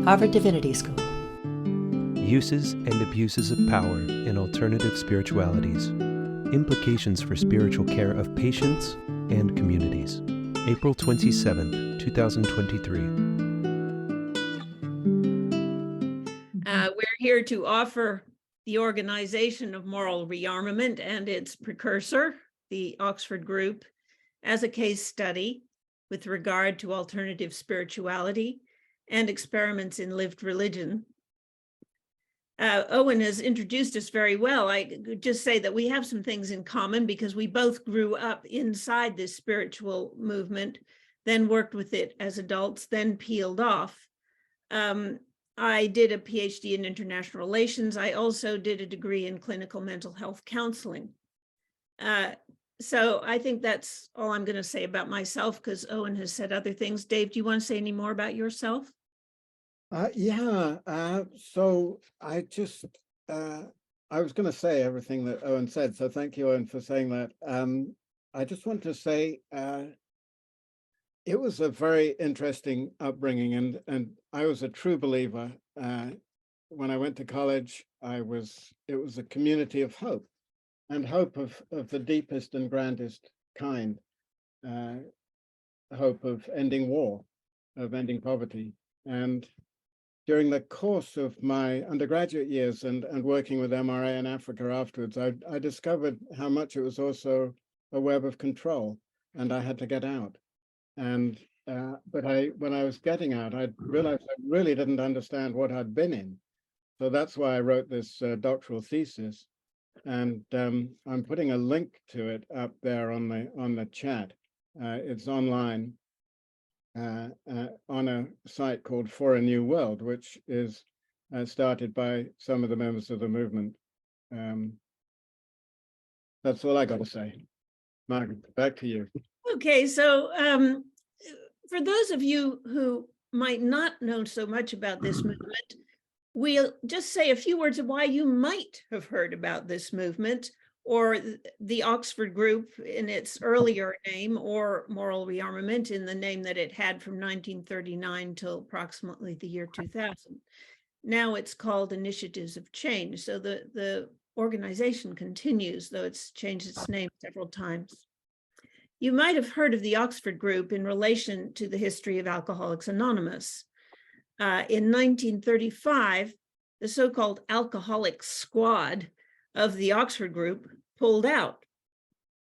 Harvard Divinity School. Uses and abuses of power in alternative spiritualities. Implications for spiritual care of patients and communities. April 27th, 2023. We're here to offer the organization of moral rearmament and its precursor, the Oxford Group, as a case study with regard to alternative spirituality and experiments in lived religion. Owen has introduced us very well. I could just say that we have some things in common because we both grew up inside this spiritual movement, then worked with it as adults, then peeled off. I did a Ph.D. in international relations. I also did a degree in clinical mental health counseling. So I think that's all I'm going to say about myself because Owen has said other things. Dave, do you want to say any more about yourself? So I just, I was going to say everything that Owen said, so thank you, Owen, for saying that. I just want to say it was a very interesting upbringing, and I was a true believer. When I went to college, it was a community of hope, and hope of the deepest and grandest kind, hope of ending war, of ending poverty. And during the course of my undergraduate years and working with MRA in Africa afterwards, I discovered how much it was also a web of control, and I had to get out. And but when I was getting out, I realized I really didn't understand what I'd been in. So that's why I wrote this doctoral thesis. And I'm putting a link to it up there on the chat. It's online on a site called For a New World, which is started by some of the members of the movement. That's all I got to say. Margaret, back to you. Okay, so for those of you who might not know so much about this movement, we'll just say a few words of why you might have heard about this movement or the Oxford Group in its earlier name, or Moral Rearmament in the name that it had from 1939 till approximately the year 2000. Now it's called Initiatives of Change. So the organization continues, though it's changed its name several times. You might have heard of the Oxford Group in relation to the history of Alcoholics Anonymous. In 1935, the so-called Alcoholic Squad of the Oxford Group pulled out,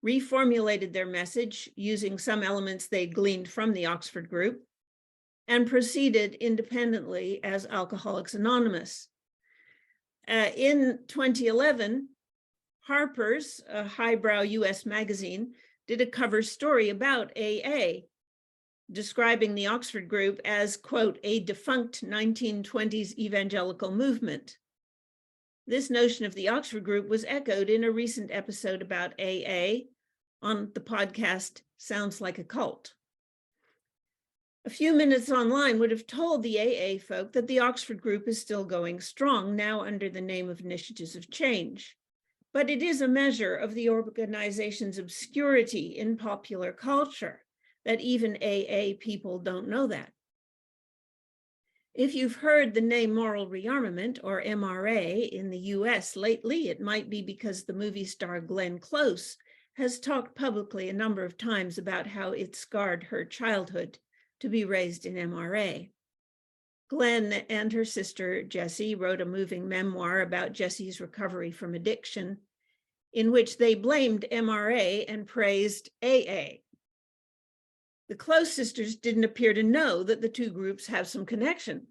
reformulated their message using some elements they gleaned from the Oxford Group, and proceeded independently as Alcoholics Anonymous. In 2011, Harper's, a highbrow US magazine, did a cover story about AA, describing the Oxford Group as, quote, a defunct 1920s evangelical movement. This notion of the Oxford Group was echoed in a recent episode about AA on the podcast Sounds Like a Cult. A few minutes online would have told the AA folk that the Oxford Group is still going strong, now under the name of Initiatives of Change. But it is a measure of the organization's obscurity in popular culture that even AA people don't know that. If you've heard the name Moral Rearmament, or MRA, in the US lately, it might be because the movie star Glenn Close has talked publicly a number of times about how it scarred her childhood to be raised in MRA. Glenn and her sister Jessie wrote a moving memoir about Jessie's recovery from addiction, in which they blamed MRA and praised AA. The Close sisters didn't appear to know that the two groups have some connection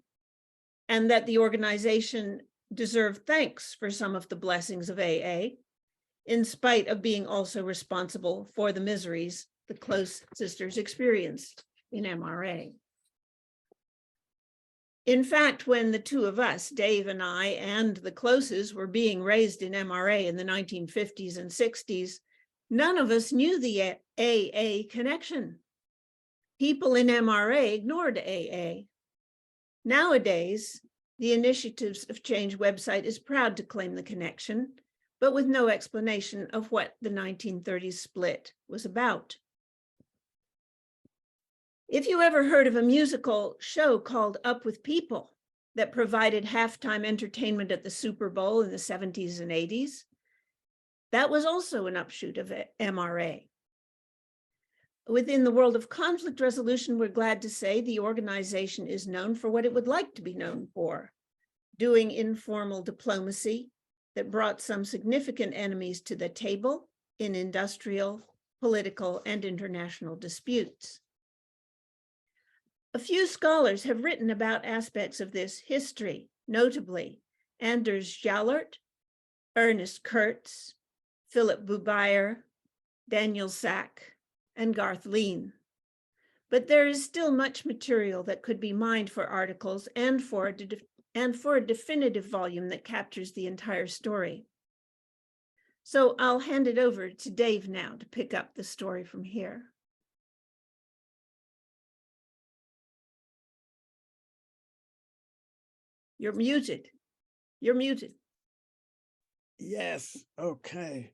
and that the organization deserved thanks for some of the blessings of AA, in spite of being also responsible for the miseries the Close sisters experienced in MRA. In fact, when the two of us, Dave and I, and the Closes were being raised in MRA in the 1950s and 60s, none of us knew the AA connection. People in MRA ignored AA. Nowadays, the Initiatives of Change website is proud to claim the connection, but with no explanation of what the 1930s split was about. If you ever heard of a musical show called Up with People, that provided halftime entertainment at the Super Bowl in the 70s and 80s. That was also an upshoot of MRA. Within the world of conflict resolution, we're glad to say the organization is known for what it would like to be known for, doing informal diplomacy that brought some significant enemies to the table in industrial, political, and international disputes. A few scholars have written about aspects of this history, notably Anders Jallert, Ernest Kurtz, Philip Bubayer, Daniel Sack, and Garth Lean. But there is still much material that could be mined for articles and for a definitive volume that captures the entire story. So I'll hand it over to Dave now to pick up the story from here. You're muted. You're muted. Yes, okay.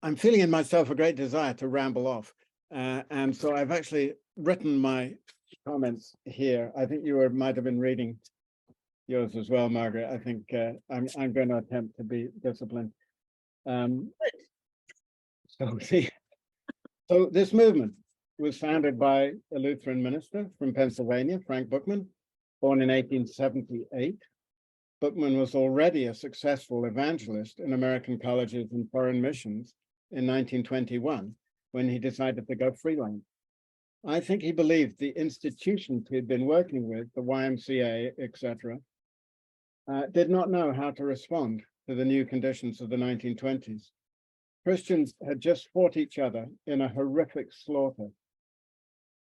I'm feeling in myself a great desire to ramble off. And so I've actually written my comments here. I think you might have been reading yours as well, Margaret. I think I'm going to attempt to be disciplined. So this movement was founded by a Lutheran minister from Pennsylvania, Frank Bookman, born in 1878. Bookman was already a successful evangelist in American colleges and foreign missions in 1921, when he decided to go freelance. I think he believed the institutions he'd been working with, the YMCA, etc., did not know how to respond to the new conditions of the 1920s. Christians had just fought each other in a horrific slaughter.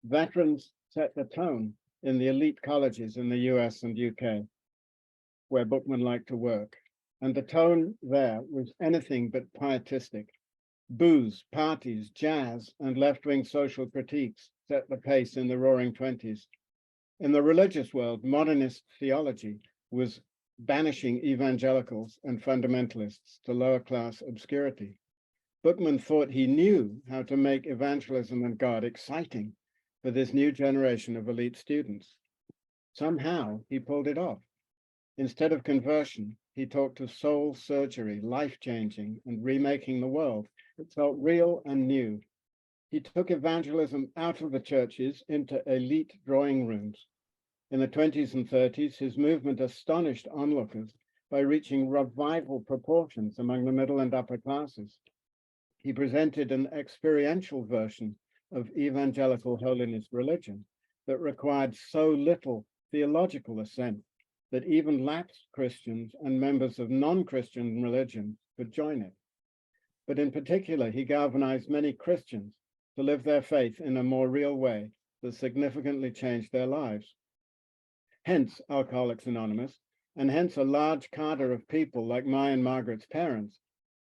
Veterans set the tone in the elite colleges in the US and UK, where Bookman liked to work. And the tone there was anything but pietistic. Booze, parties, jazz, and left-wing social critiques set the pace in the Roaring '20s. In the religious world, modernist theology was banishing evangelicals and fundamentalists to lower-class obscurity. Bookman thought he knew how to make evangelism and God exciting for this new generation of elite students. Somehow, he pulled it off. Instead of conversion, he talked of soul surgery, life-changing, and remaking the world. It felt real and new. He took evangelism out of the churches into elite drawing rooms. In the 20s and 30s, his movement astonished onlookers by reaching revival proportions among the middle and upper classes. He presented an experiential version of evangelical holiness religion that required so little theological assent that even lapsed Christians and members of non-Christian religions could join it. But in particular, he galvanized many Christians to live their faith in a more real way that significantly changed their lives. Hence Alcoholics Anonymous, and hence a large cadre of people like my and Margaret's parents,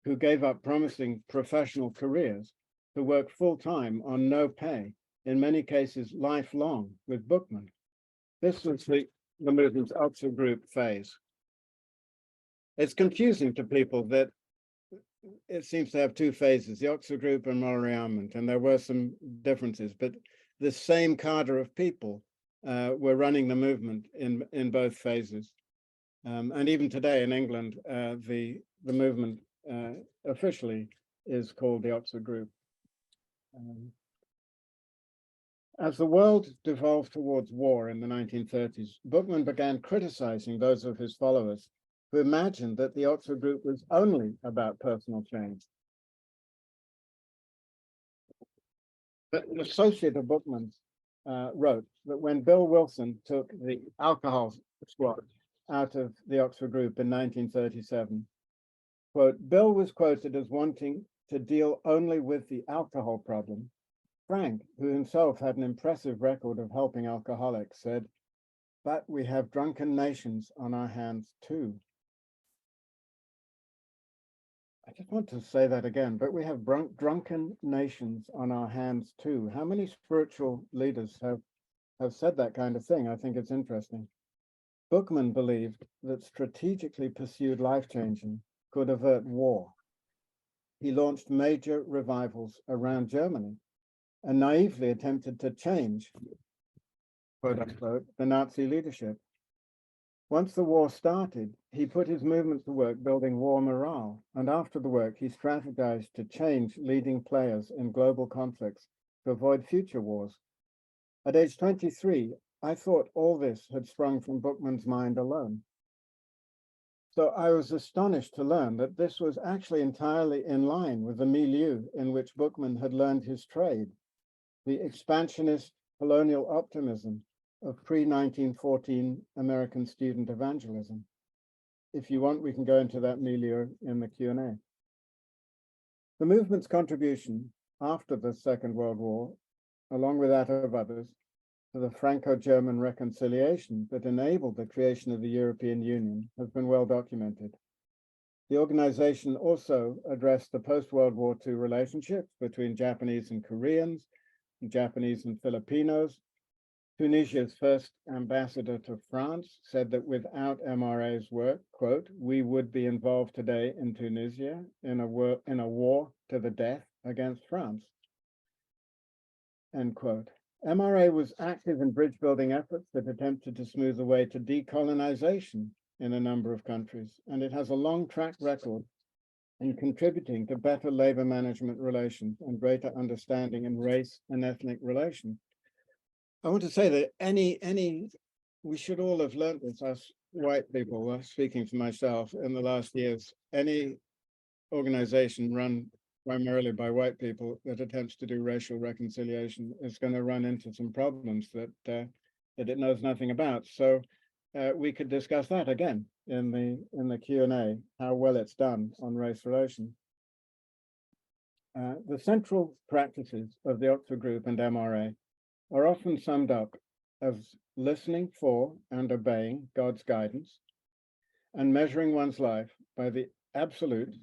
who gave up promising professional careers to work full-time on no pay, in many cases lifelong, with Bookman. This was the movement's Oxford group phase. It's confusing to people that it seems to have two phases, the Oxford group and Re-Armament, and there were some differences, but the same cadre of people were running the movement in both phases. And even today in England, the movement officially is called the Oxford group. As the world devolved towards war in the 1930s, Bookman began criticizing those of his followers who imagined that the Oxford group was only about personal change. But an associate of Bookman's wrote that when Bill Wilson took the alcohol squad out of the Oxford group in 1937, quote, Bill was quoted as wanting to deal only with the alcohol problem. Frank, who himself had an impressive record of helping alcoholics, said, but we have drunken nations on our hands too. I just want to say that again, but we have drunken nations on our hands too. How many spiritual leaders have said that kind of thing? I think it's interesting. Bookman believed that strategically pursued life-changing could avert war. He launched major revivals around Germany and naively attempted to change, quote unquote, the Nazi leadership. Once the war started, he put his movement to work building war morale, and after the work, he strategized to change leading players in global conflicts to avoid future wars. At age 23, I thought all this had sprung from Bookman's mind alone. So I was astonished to learn that this was actually entirely in line with the milieu in which Bookman had learned his trade, the expansionist colonial optimism of pre-1914 American student evangelism. If you want, we can go into that milieu in the Q&A. The movement's contribution after the Second World War, along with that of others, to the Franco-German reconciliation that enabled the creation of the European Union has been well documented. The organization also addressed the post-World War II relationships between Japanese and Koreans, Japanese and Filipinos. Tunisia's first ambassador to France said that without MRA's work, quote, we would be involved today in Tunisia in a war to the death against France, end quote. MRA was active in bridge building efforts that attempted to smooth the way to decolonization in a number of countries, and it has a long track record in contributing to better labor management relations and greater understanding in race and ethnic relations. I want to say that we should all have learned this, us white people, speaking for myself, in the last years. Any organization run primarily by white people that attempts to do racial reconciliation is going to run into some problems that it knows nothing about. So we could discuss that again in the Q&A, how well it's done on race relations. The central practices of the Oxford Group and MRA are often summed up as listening for and obeying God's guidance and measuring one's life by the absolute,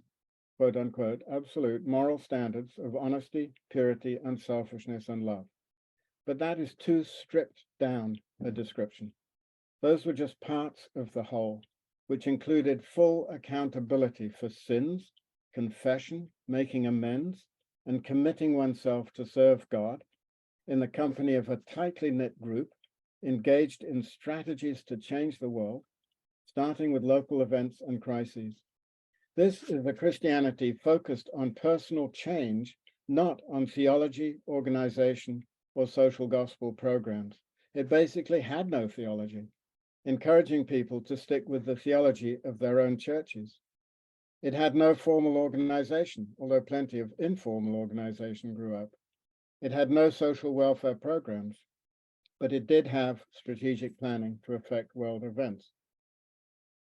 quote unquote, absolute moral standards of honesty, purity, unselfishness, and love. But that is too stripped down a description. Those were just parts of the whole, which included full accountability for sins, confession, making amends, and committing oneself to serve God in the company of a tightly knit group engaged in strategies to change the world, starting with local events and crises. This is a Christianity focused on personal change, not on theology, organization, or social gospel programs. It basically had no theology, encouraging people to stick with the theology of their own churches. It had no formal organization, although plenty of informal organization grew up. It had no social welfare programs, but it did have strategic planning to affect world events.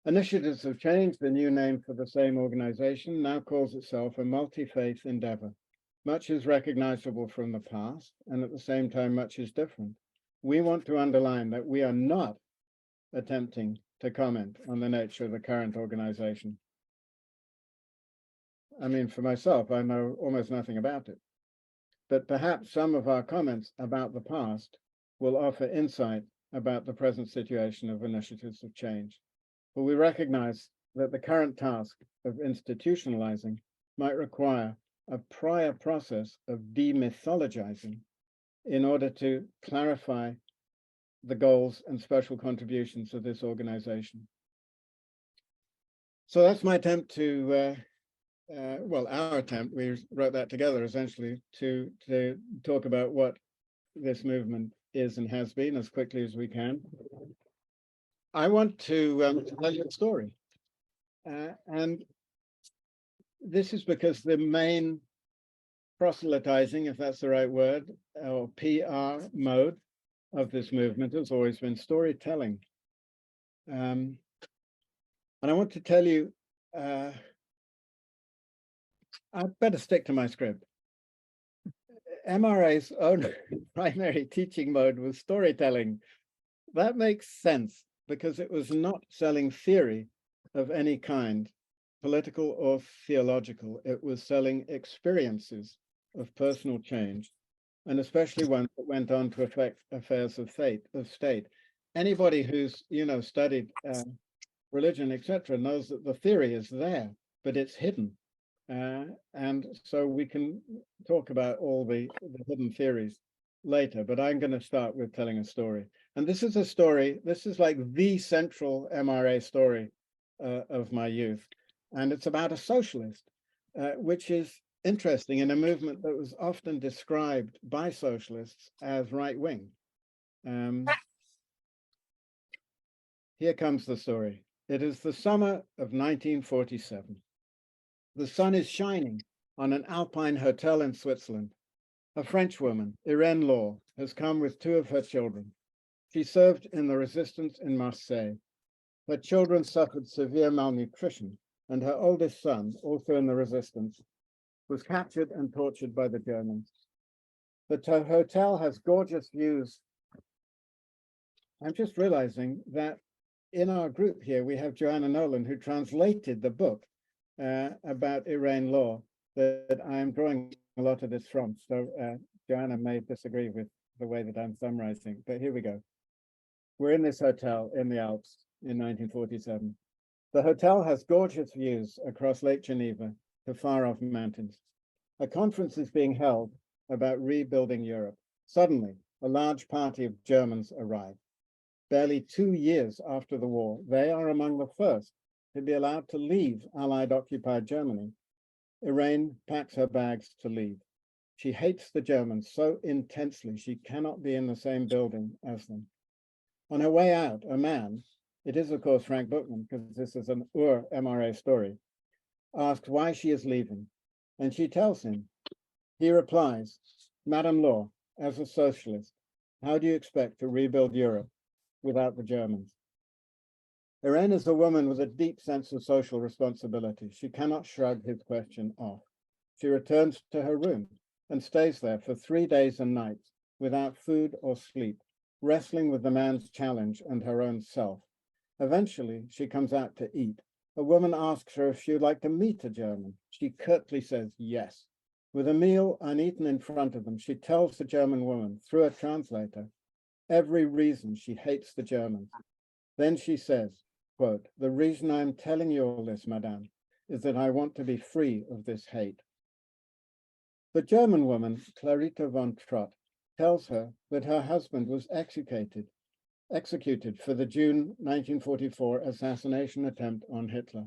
Initiatives of Change, the new name for the same organization, now calls itself a multi-faith endeavor. Much is recognizable from the past, and at the same time, much is different. We want to underline that we are not attempting to comment on the nature of the current organization. I mean, for myself, I know almost nothing about it. But perhaps some of our comments about the past will offer insight about the present situation of initiatives of change. But we recognize that the current task of institutionalizing might require a prior process of demythologizing in order to clarify the goals and special contributions of this organization. So that's my attempt to well, our attempt, we wrote that together essentially to talk about what this movement is and has been as quickly as we can. I want to tell you a story. And this is because the main proselytizing, if that's the right word, or PR mode of this movement has always been storytelling. And I want to tell you, I'd better stick to my script. MRA's own primary teaching mode was storytelling. That makes sense because it was not selling theory of any kind, political or theological. It was selling experiences of personal change, and especially ones that went on to affect affairs of state. Anybody who's studied religion, etc., knows that the theory is there, but it's hidden. And so we can talk about all the hidden theories later, but I'm going to start with telling a story. And this is a story, this is like the central MRA story of my youth. And it's about a socialist, which is interesting in a movement that was often described by socialists as right-wing. Here comes the story. It is the summer of 1947. The sun is shining on an Alpine hotel in Switzerland. A French woman, Irene Law, has come with two of her children. She served in the resistance in Marseille. Her children suffered severe malnutrition, and her oldest son, also in the resistance, was captured and tortured by the Germans. The hotel has gorgeous views. I'm just realizing that in our group here, we have Joanna Nolan, who translated the book about Irene Law that I am drawing a lot of this from. So Joanna may disagree with the way that I'm summarizing, but here we go. We're in this hotel in the Alps in 1947. The hotel has gorgeous views across Lake Geneva to far-off mountains. A conference is being held about rebuilding Europe. Suddenly, a large party of Germans arrive. Barely 2 years after the war, they are among the first to be allowed to leave Allied-occupied Germany. Irene packs her bags to leave. She hates the Germans so intensely she cannot be in the same building as them. On her way out, a man, it is of course Frank Bookman, because this is an MRA story, asks why she is leaving, and she tells him. He replies, Madame Law, as a socialist, how do you expect to rebuild Europe without the Germans? Irene is a woman with a deep sense of social responsibility. She cannot shrug his question off. She returns to her room and stays there for 3 days and nights without food or sleep, wrestling with the man's challenge and her own self. Eventually, she comes out to eat. A woman asks her if she would like to meet a German. She curtly says yes. With a meal uneaten in front of them, she tells the German woman, through a translator, every reason she hates the Germans. Then she says, quote, the reason I'm telling you all this, madame, is that I want to be free of this hate. The German woman, Clarita von Trott, tells her that her husband was executed for the June 1944 assassination attempt on Hitler.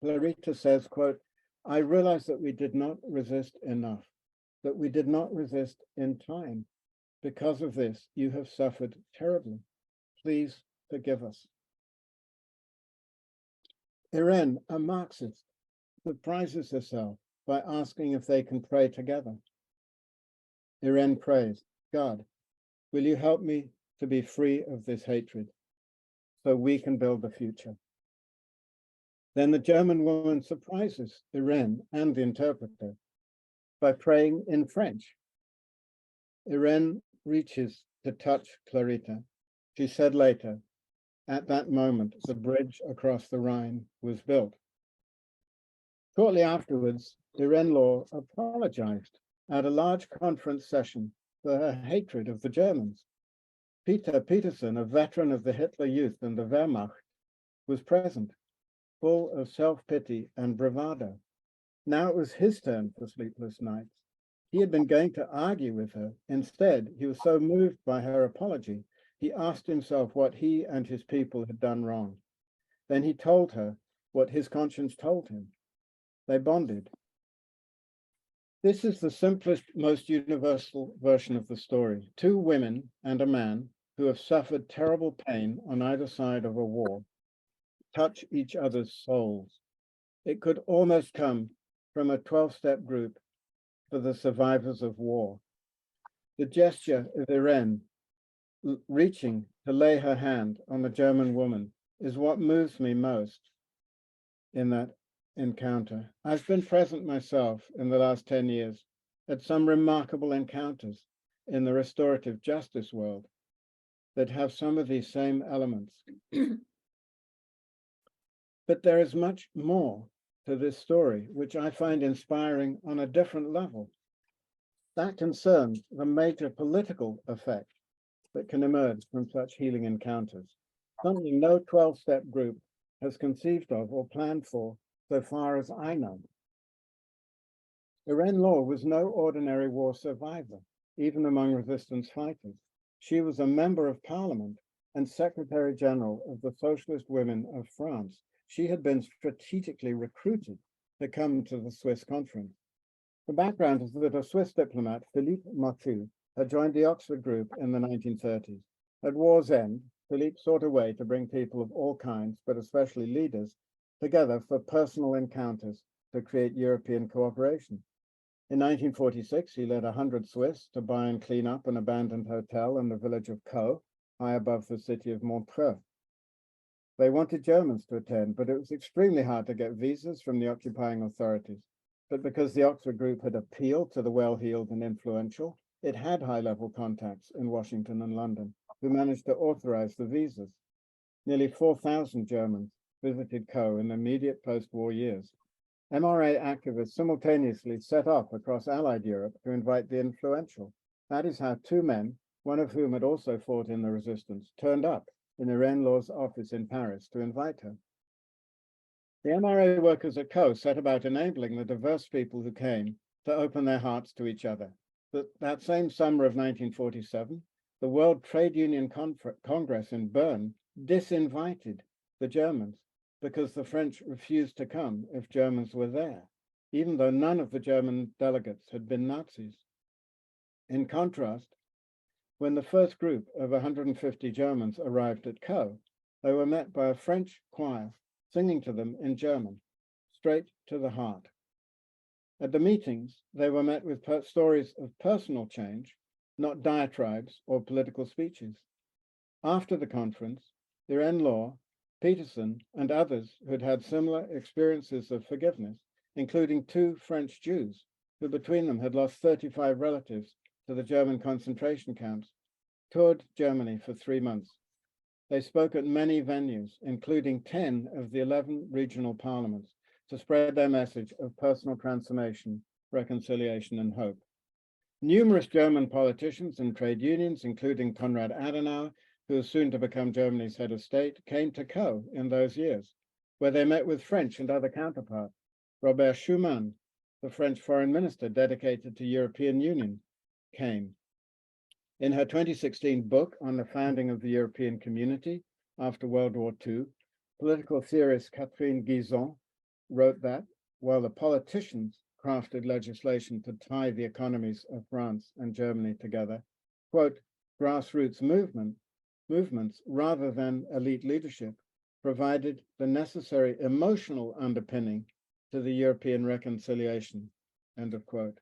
Clarita says, quote, I realize that we did not resist enough, that we did not resist in time. Because of this, you have suffered terribly. Please forgive us. Irene, a Marxist, surprises herself by asking if they can pray together. Irene prays, God, will you help me to be free of this hatred so we can build the future? Then the German woman surprises Irene and the interpreter by praying in French. Irene reaches to touch Clarita. She said later, at that moment, the bridge across the Rhine was built. Shortly afterwards, Irene Law apologized at a large conference session for her hatred of the Germans. Peter Peterson, a veteran of the Hitler Youth and the Wehrmacht, was present, full of self-pity and bravado. Now it was his turn for sleepless nights. He had been going to argue with her. Instead, he was so moved by her apology, he asked himself what he and his people had done wrong. Then he told her what his conscience told him. They bonded. This is the simplest, most universal version of the story. Two women and a man who have suffered terrible pain on either side of a war touch each other's souls. It could almost come from a 12-step group for the survivors of war. The gesture of Irene reaching to lay her hand on the German woman is what moves me most in that encounter. I've been present myself in the last 10 years at some remarkable encounters in the restorative justice world that have some of these same elements. But there is much more to this story, which I find inspiring on a different level. That concerns the major political effect that can emerge from such healing encounters, something no 12-step group has conceived of or planned for, so far as I know. Irene Law was no ordinary war survivor, even among resistance fighters. She was a member of parliament and Secretary General of the Socialist Women of France. She had been strategically recruited to come to the Swiss conference. The background is that a Swiss diplomat, Philippe Martu, had joined the Oxford Group in the 1930s. At war's end, Philippe sought a way to bring people of all kinds, but especially leaders, together for personal encounters to create European cooperation. In 1946, he led 100 Swiss to buy and clean up an abandoned hotel in the village of Caux, high above the city of Montreux. They wanted Germans to attend, but it was extremely hard to get visas from the occupying authorities. But because the Oxford Group had appealed to the well-heeled and influential, it had high-level contacts in Washington and London, who managed to authorize the visas. Nearly 4,000 Germans visited Caux in the immediate post-war years. MRA activists simultaneously set off across Allied Europe to invite the influential. That is how two men, one of whom had also fought in the resistance, turned up in Irene Law's office in Paris to invite her. The MRA workers at Caux set about enabling the diverse people who came to open their hearts to each other. That same summer of 1947, the World Trade Union Congress in Bern disinvited the Germans because the French refused to come if Germans were there, even though none of the German delegates had been Nazis. In contrast, when the first group of 150 Germans arrived at Caux, they were met by a French choir singing to them in German, straight to the heart. At the meetings, they were met with stories of personal change, not diatribes or political speeches. After the conference, Irene Law, Peterson, and others who had had similar experiences of forgiveness, including two French Jews, who between them had lost 35 relatives to the German concentration camps, toured Germany for 3 months. They spoke at many venues, including 10 of the 11 regional parliaments, to spread their message of personal transformation, reconciliation, and hope. Numerous German politicians and trade unions, including Konrad Adenauer, who was soon to become Germany's head of state, came to Caux in those years, where they met with French and other counterparts. Robert Schuman, the French foreign minister dedicated to European Union, came. In her 2016 book on the founding of the European Community after World War II, political theorist Catherine Guizon wrote that while the politicians crafted legislation to tie the economies of France and Germany together, quote, grassroots movements rather than elite leadership provided the necessary emotional underpinning to the European reconciliation, end of quote.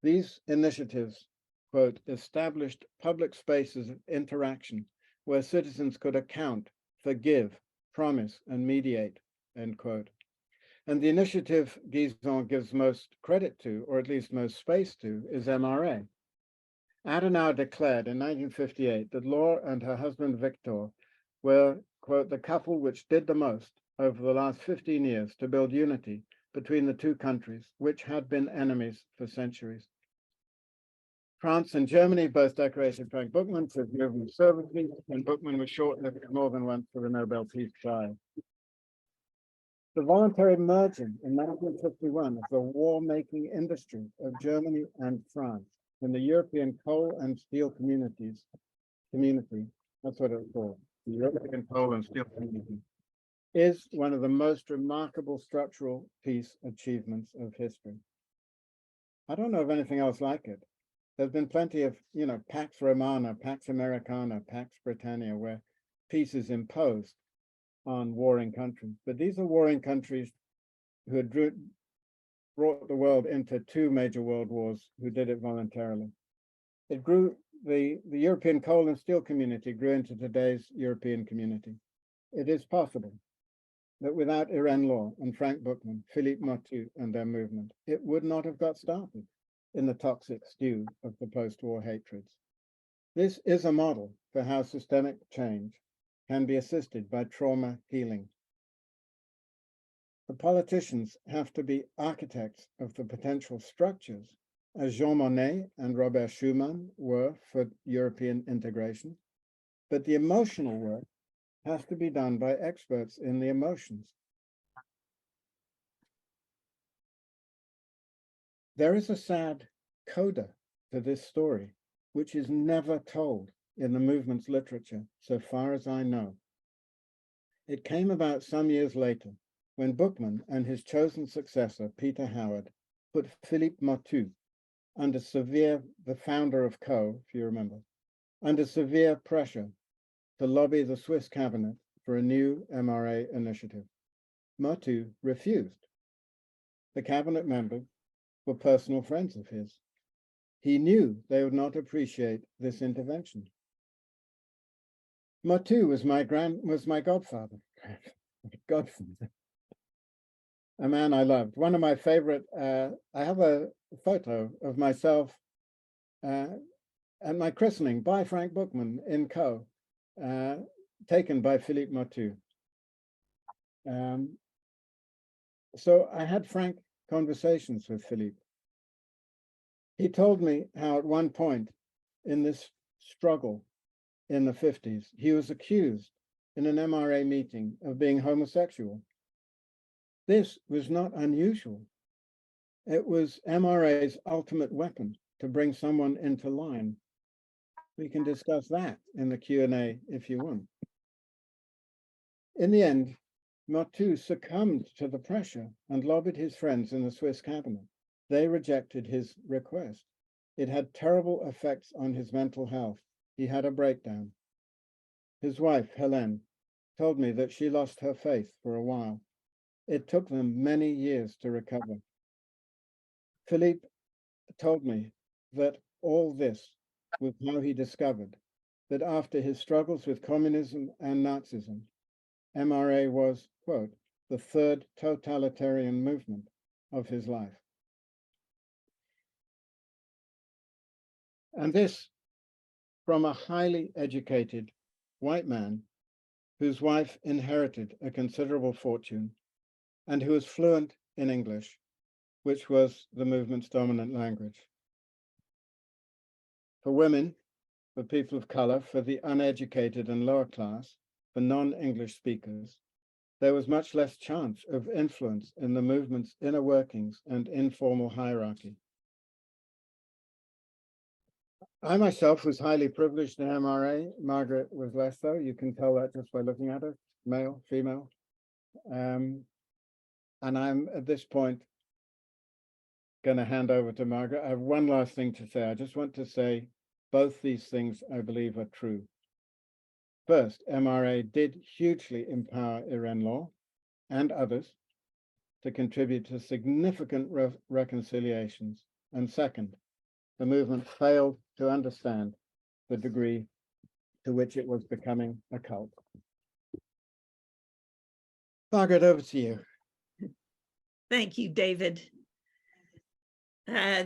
These initiatives, quote, established public spaces of interaction where citizens could account, forgive, promise, and mediate, end quote. And the initiative Guizon gives most credit to, or at least most space to, is MRA. Adenauer declared in 1958 that Law and her husband Victor were, quote, the couple which did the most over the last 15 years to build unity between the two countries, which had been enemies for centuries. France and Germany both decorated Frank Buchmann for his movement services, and Buchmann was short-lived more than once for the Nobel Peace Prize. The voluntary merging in 1951 of the war-making industry of Germany and France in the European coal and steel community, that's what it's called, the European coal and steel community, is one of the most remarkable structural peace achievements of history. I don't know of anything else like it. There's been plenty of, Pax Romana, Pax Americana, Pax Britannia, where peace is imposed on warring countries. But these are warring countries who had brought the world into 2 major world wars, who did it voluntarily. It grew, the European coal and steel community grew into today's European community. It is possible that without Irene Law and Frank Buchmann, Philippe Martu and their movement, it would not have got started in the toxic stew of the post-war hatreds. This is a model for how systemic change can be assisted by trauma healing. The politicians have to be architects of the potential structures, as Jean Monnet and Robert Schuman were for European integration, but the emotional work has to be done by experts in the emotions. There is a sad coda to this story, which is never told in the movement's literature, so far as I know. It came about some years later when Bookman and his chosen successor, Peter Howard, put Philippe Motu under severe, the founder of CO, if you remember, under severe pressure to lobby the Swiss cabinet for a new MRA initiative. Motu refused. The cabinet members were personal friends of his. He knew they would not appreciate this intervention. Motu was my godfather, a man I loved. One of my favorite, I have a photo of myself at my christening by Frank Bookman in Co, taken by Philippe Motu. So I had frank conversations with Philippe. He told me how at one point in this struggle in the 50s, he was accused in an MRA meeting of being homosexual. This was not unusual. It was MRA's ultimate weapon to bring someone into line. We can discuss that in the Q&A if you want. In the end, Motu succumbed to the pressure and lobbied his friends in the Swiss cabinet. They rejected his request. It had terrible effects on his mental health. He had a breakdown. His wife, Helene, told me that she lost her faith for a while. It took them many years to recover. Philippe told me that all this was how he discovered that after his struggles with communism and Nazism, MRA was, quote, the third totalitarian movement of his life. And this from a highly educated white man whose wife inherited a considerable fortune and who was fluent in English, which was the movement's dominant language. For women, for people of color, for the uneducated and lower class, for non-English speakers, there was much less chance of influence in the movement's inner workings and informal hierarchy. I myself was highly privileged in MRA. Margaret was less so. You can tell that just by looking at her, male, female. And I'm at this point going to hand over to Margaret. I have one last thing to say. I just want to say both these things I believe are true. First, MRA did hugely empower Irene Law and others to contribute to significant reconciliations. And second, the movement failed to understand the degree to which it was becoming a cult. Margaret, over to you. Thank you, David.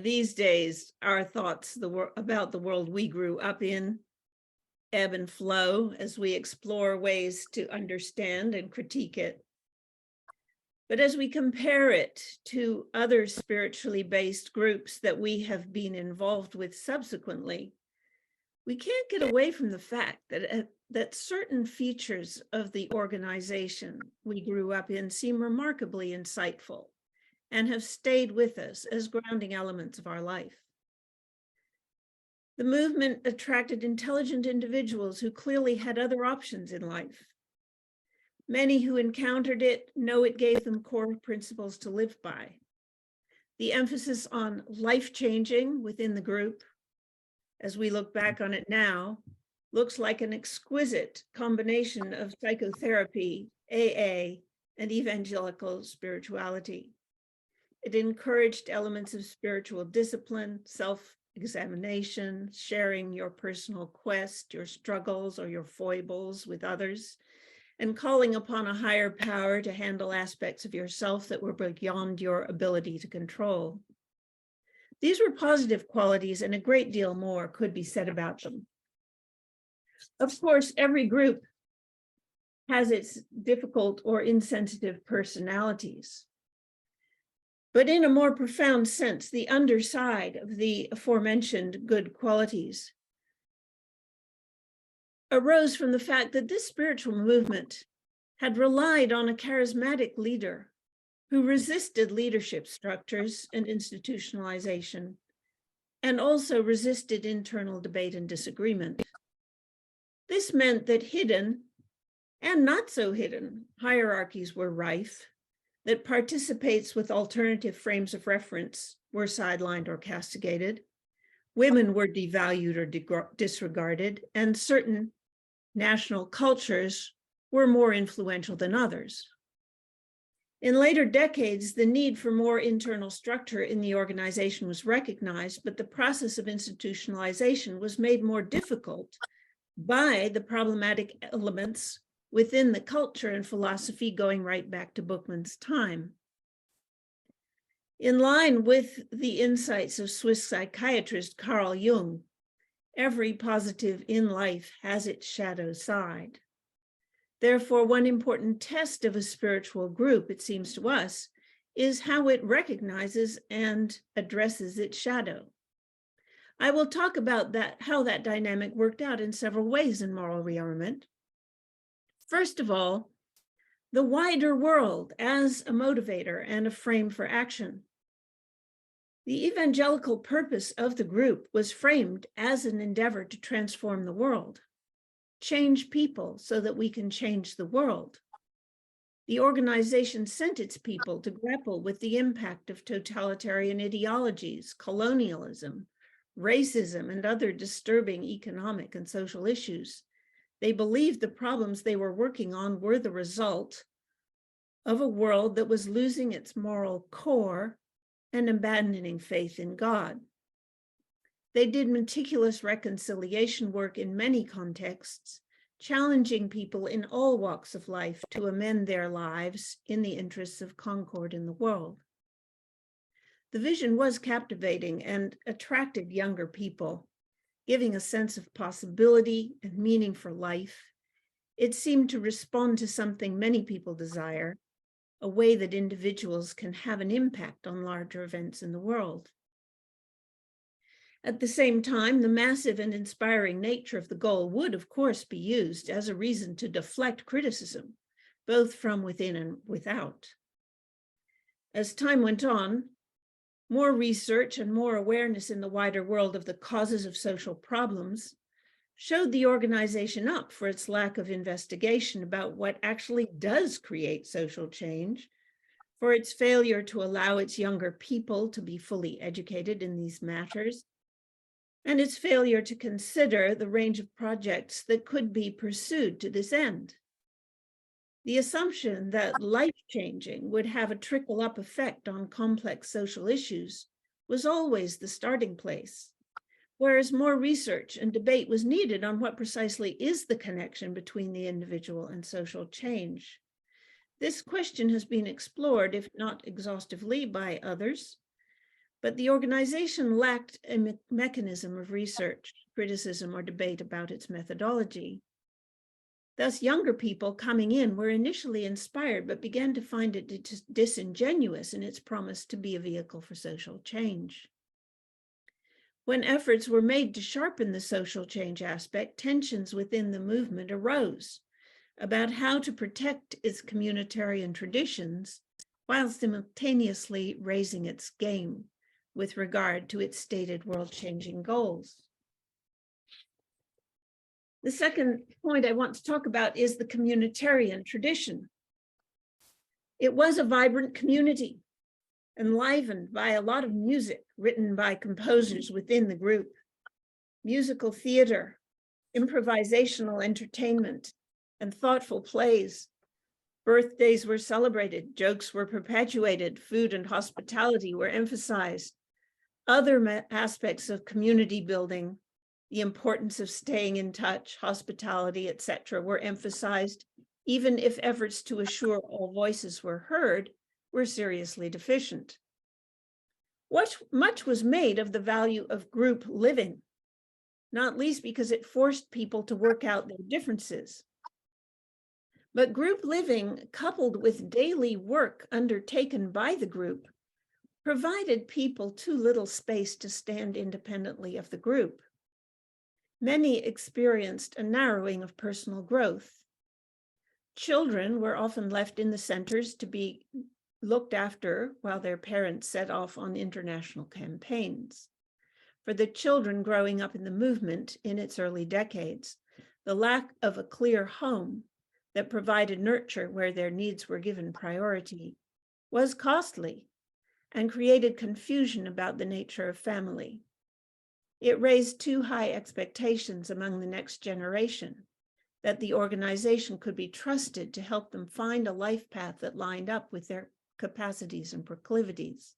These days, our thoughts about the world we grew up in ebb and flow as we explore ways to understand and critique it. But as we compare it to other spiritually based groups that we have been involved with subsequently, we can't get away from the fact that certain features of the organization we grew up in seem remarkably insightful and have stayed with us as grounding elements of our life. The movement attracted intelligent individuals who clearly had other options in life. Many who encountered it know it gave them core principles to live by. The emphasis on life-changing within the group, as we look back on it now, looks like an exquisite combination of psychotherapy, AA, and evangelical spirituality. It encouraged elements of spiritual discipline, self-examination, sharing your personal quest, your struggles or your foibles with others, and calling upon a higher power to handle aspects of yourself that were beyond your ability to control. These were positive qualities, and a great deal more could be said about them. Of course, every group has its difficult or insensitive personalities. But in a more profound sense, the underside of the aforementioned good qualities arose from the fact that this spiritual movement had relied on a charismatic leader who resisted leadership structures and institutionalization, and also resisted internal debate and disagreement. This meant that hidden and not so hidden hierarchies were rife, that participants with alternative frames of reference were sidelined or castigated, women were devalued or disregarded, and certain national cultures were more influential than others. In later decades, the need for more internal structure in the organization was recognized, but the process of institutionalization was made more difficult by the problematic elements within the culture and philosophy going right back to Bookman's time. In line with the insights of Swiss psychiatrist Carl Jung, every positive in life has its shadow side. Therefore, one important test of a spiritual group, it seems to us, is how it recognizes and addresses its shadow. I will talk about how that dynamic worked out in several ways in moral rearmament. First of all, the wider world as a motivator and a frame for action. The evangelical purpose of the group was framed as an endeavor to transform the world, change people so that we can change the world. The organization sent its people to grapple with the impact of totalitarian ideologies, colonialism, racism, and other disturbing economic and social issues. They believed the problems they were working on were the result of a world that was losing its moral core and abandoning faith in God. They did meticulous reconciliation work in many contexts, challenging people in all walks of life to amend their lives in the interests of concord in the world. The vision was captivating and attracted younger people, giving a sense of possibility and meaning for life. It seemed to respond to something many people desire, a way that individuals can have an impact on larger events in the world. At the same time, the massive and inspiring nature of the goal would, of course, be used as a reason to deflect criticism, both from within and without. As time went on, more research and more awareness in the wider world of the causes of social problems showed the organization up for its lack of investigation about what actually does create social change, for its failure to allow its younger people to be fully educated in these matters, and its failure to consider the range of projects that could be pursued to this end. The assumption that life-changing would have a trickle-up effect on complex social issues was always the starting place, whereas more research and debate was needed on what precisely is the connection between the individual and social change. This question has been explored, if not exhaustively, by others, but the organization lacked a mechanism of research, criticism, or debate about its methodology. Thus, younger people coming in were initially inspired, but began to find it disingenuous in its promise to be a vehicle for social change. When efforts were made to sharpen the social change aspect, tensions within the movement arose about how to protect its communitarian traditions while simultaneously raising its game with regard to its stated world-changing goals. The second point I want to talk about is the communitarian tradition. It was a vibrant community, enlivened by a lot of music written by composers within the group, musical theater, improvisational entertainment, and thoughtful plays. Birthdays were celebrated, jokes were perpetuated, food and hospitality were emphasized. Other aspects of community building, the importance of staying in touch, hospitality, etc., were emphasized, even if efforts to assure all voices were heard were seriously deficient. Much was made of the value of group living, not least because it forced people to work out their differences. But group living, coupled with daily work undertaken by the group, provided people too little space to stand independently of the group. Many experienced a narrowing of personal growth. Children were often left in the centers to be looked after while their parents set off on international campaigns. For the children growing up in the movement in its early decades, the lack of a clear home that provided nurture where their needs were given priority, was costly and created confusion about the nature of family. It raised too high expectations among the next generation that the organization could be trusted to help them find a life path that lined up with their capacities and proclivities.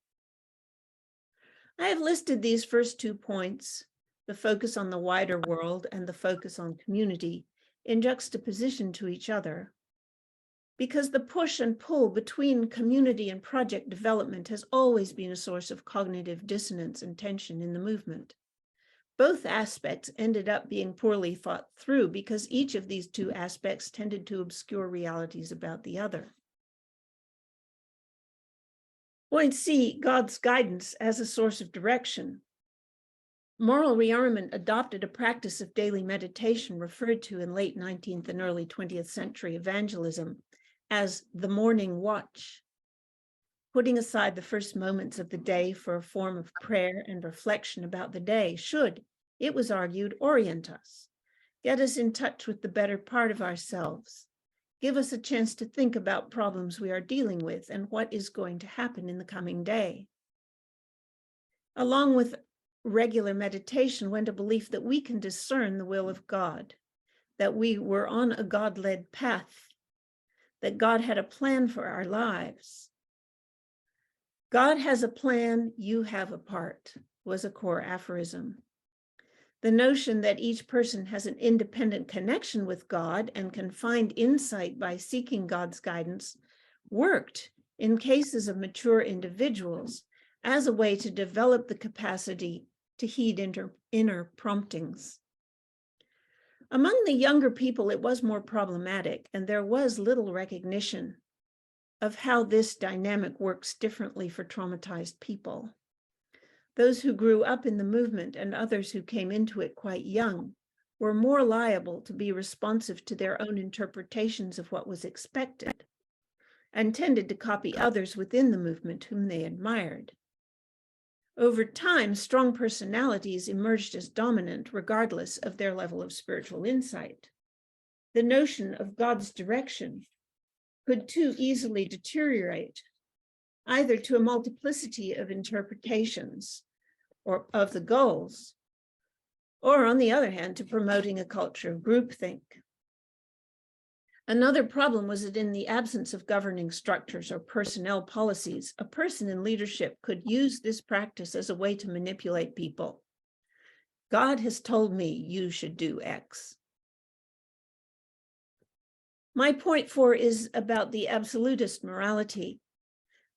I have listed these first 2 points, the focus on the wider world and the focus on community, in juxtaposition to each other, because the push and pull between community and project development has always been a source of cognitive dissonance and tension in the movement. Both aspects ended up being poorly thought through because each of these 2 aspects tended to obscure realities about the other. Point C, God's guidance as a source of direction. Moral rearmament adopted a practice of daily meditation referred to in late 19th and early 20th century evangelism as the morning watch, putting aside the first moments of the day for a form of prayer and reflection about the day should, it was argued, orient us, get us in touch with the better part of ourselves, give us a chance to think about problems we are dealing with and what is going to happen in the coming day. Along with regular meditation went a belief that we can discern the will of God, that we were on a God-led path, that God had a plan for our lives. God has a plan, you have a part, was a core aphorism. The notion that each person has an independent connection with God and can find insight by seeking God's guidance worked in cases of mature individuals as a way to develop the capacity to heed inner promptings. Among the younger people, it was more problematic, and there was little recognition of how this dynamic works differently for traumatized people. Those who grew up in the movement and others who came into it quite young were more liable to be responsive to their own interpretations of what was expected and tended to copy others within the movement whom they admired. Over time, strong personalities emerged as dominant regardless of their level of spiritual insight. The notion of God's direction could too easily deteriorate, either to a multiplicity of interpretations or of the goals, or on the other hand, to promoting a culture of groupthink. Another problem was that in the absence of governing structures or personnel policies, a person in leadership could use this practice as a way to manipulate people. God has told me you should do X. My point 4 is about the absolutist morality.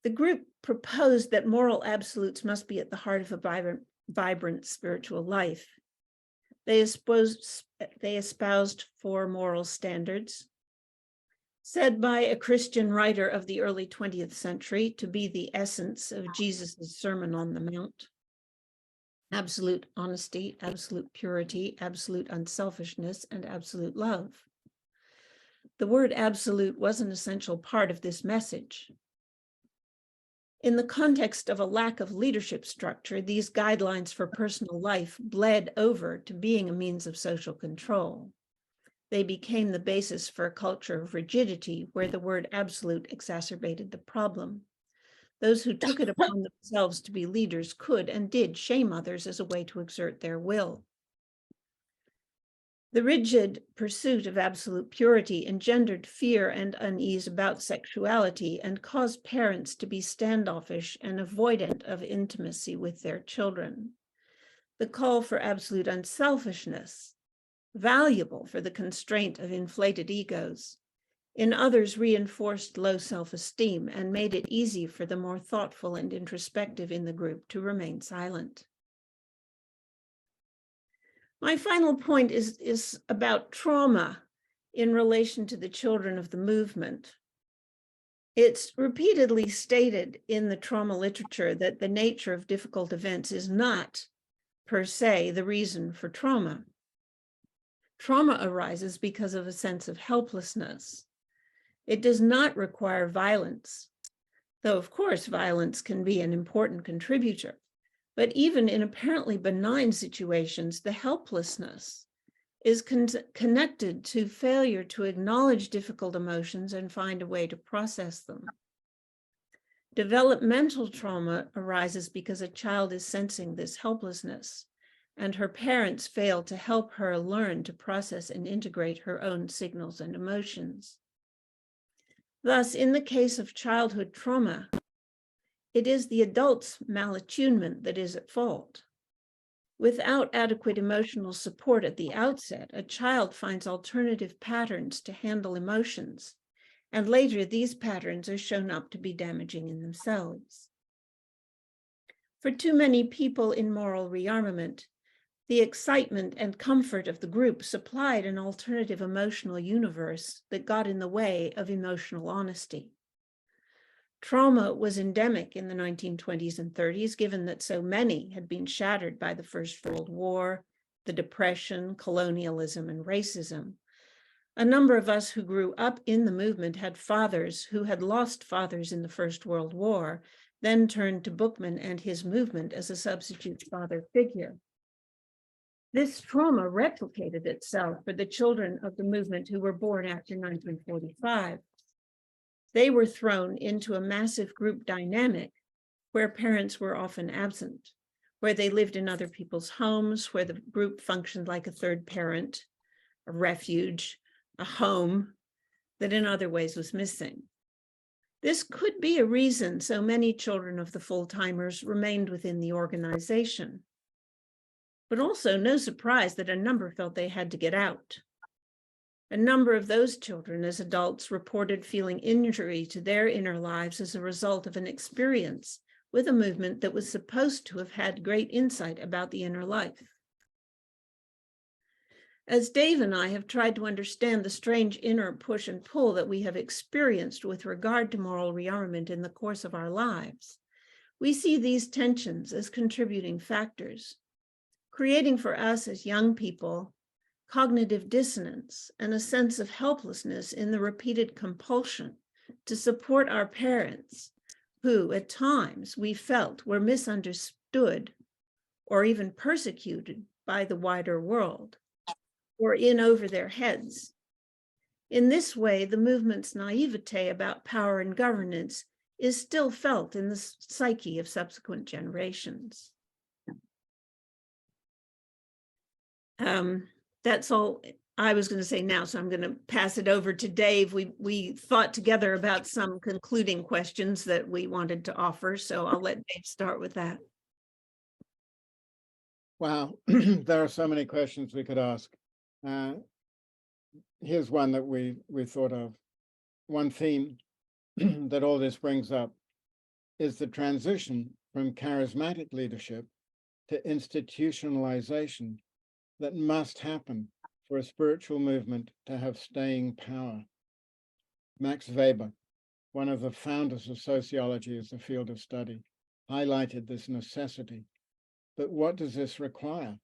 The group proposed that moral absolutes must be at the heart of a vibrant spiritual life. They espoused 4 moral standards, said by a Christian writer of the early 20th century to be the essence of Jesus' Sermon on the Mount: absolute honesty, absolute purity, absolute unselfishness, and absolute love. The word absolute was an essential part of this message. In the context of a lack of leadership structure, these guidelines for personal life bled over to being a means of social control. They became the basis for a culture of rigidity where the word absolute exacerbated the problem. Those who took it upon themselves to be leaders could and did shame others as a way to exert their will. The rigid pursuit of absolute purity engendered fear and unease about sexuality and caused parents to be standoffish and avoidant of intimacy with their children. The call for absolute unselfishness, valuable for the constraint of inflated egos, in others reinforced low self-esteem and made it easy for the more thoughtful and introspective in the group to remain silent. My final point is about trauma in relation to the children of the movement. It's repeatedly stated in the trauma literature that the nature of difficult events is not, per se, the reason for trauma. Trauma arises because of a sense of helplessness. It does not require violence, though of course violence can be an important contributor. But even in apparently benign situations, the helplessness is connected to failure to acknowledge difficult emotions and find a way to process them. Developmental trauma arises because a child is sensing this helplessness, and her parents fail to help her learn to process and integrate her own signals and emotions. Thus, in the case of childhood trauma, it is the adult's malattunement that is at fault. Without adequate emotional support at the outset, a child finds alternative patterns to handle emotions, and later these patterns are shown up to be damaging in themselves. For too many people in moral rearmament, the excitement and comfort of the group supplied an alternative emotional universe that got in the way of emotional honesty. Trauma was endemic in the 1920s and 30s, given that so many had been shattered by the First World War, the Depression, colonialism, and racism. A number of us who grew up in the movement had fathers who had lost fathers in the First World War, then turned to Bookman and his movement as a substitute father figure. This trauma replicated itself for the children of the movement who were born after 1945. They were thrown into a massive group dynamic where parents were often absent, where they lived in other people's homes, where the group functioned like a third parent, a refuge, a home that in other ways was missing. This could be a reason so many children of the full-timers remained within the organization, but also no surprise that a number felt they had to get out. A number of those children as adults reported feeling injury to their inner lives as a result of an experience with a movement that was supposed to have had great insight about the inner life. As Dave and I have tried to understand the strange inner push and pull that we have experienced with regard to moral rearmament in the course of our lives, we see these tensions as contributing factors, creating for us as young people cognitive dissonance and a sense of helplessness in the repeated compulsion to support our parents, who at times we felt were misunderstood or even persecuted by the wider world, or in over their heads. In this way, the movement's naivete about power and governance is still felt in the psyche of subsequent generations. That's all I was going to say now, so I'm going to pass it over to Dave. We thought together about some concluding questions that we wanted to offer, so I'll let Dave start with that. Wow, there are so many questions we could ask. Here's one that we thought of. One theme that all this brings up is the transition from charismatic leadership to institutionalization that must happen for a spiritual movement to have staying power. Max Weber, one of the founders of sociology as a field of study, highlighted this necessity. But what does this require?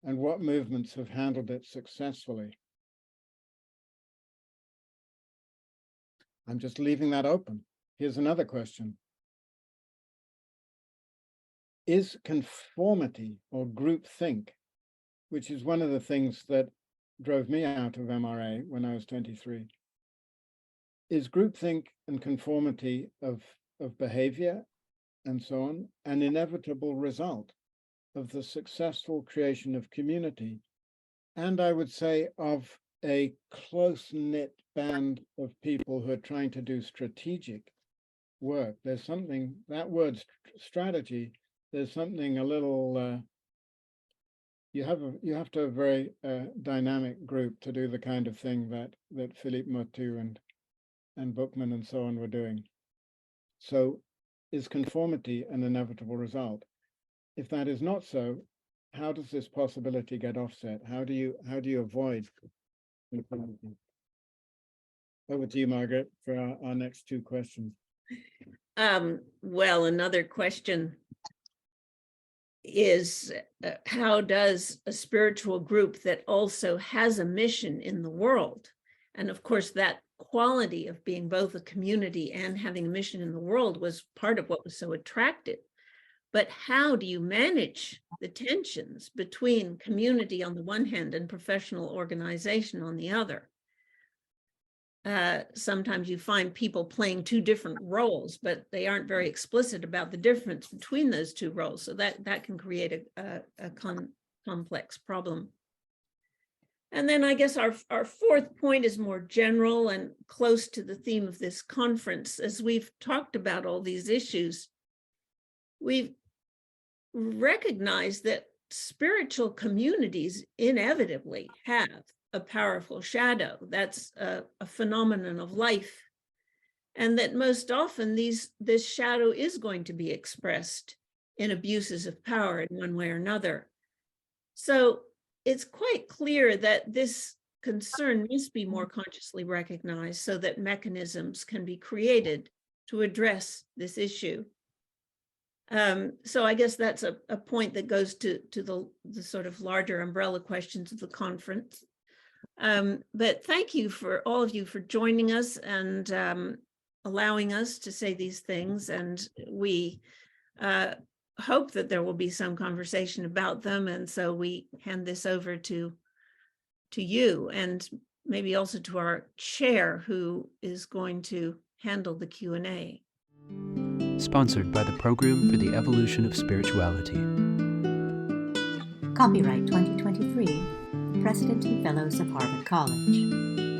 And what movements have handled it successfully? I'm just leaving that open. Here's another question. Is conformity or groupthink, which is one of the things that drove me out of MRA when I was 23, is groupthink and conformity of behavior and so on an inevitable result of the successful creation of community, and I would say of a close-knit band of people who are trying to do strategic work? There's something, that word strategy, there's something a little, you have to have a very dynamic group to do the kind of thing that Philippe Motu and Bookman and so on were doing. So is conformity an inevitable result? If that is not so, how does this possibility get offset? How do you avoid conformity? Over to you, Margaret, for our next two questions. Well, another question is how does a spiritual group that also has a mission in the world, and of course that quality of being both a community and having a mission in the world was part of what was so attractive, but how do you manage the tensions between community on the one hand and professional organization on the other? Sometimes you find people playing two different roles, but they aren't very explicit about the difference between those two roles. So that can create a complex problem. And then I guess our fourth point is more general and close to the theme of this conference. As we've talked about all these issues, we've recognized that spiritual communities inevitably have a powerful shadow. That's a phenomenon of life. And that most often this shadow is going to be expressed in abuses of power in one way or another. So it's quite clear that this concern must be more consciously recognized so that mechanisms can be created to address this issue. So I guess that's a point that goes to the sort of larger umbrella questions of the conference. But thank you for all of you for joining us and allowing us to say these things. And we hope that there will be some conversation about them. And so we hand this over to you and maybe also to our chair, who is going to handle the Q&A. Sponsored by the Program for the Evolution of Spirituality. Copyright 2023, President and Fellows of Harvard College.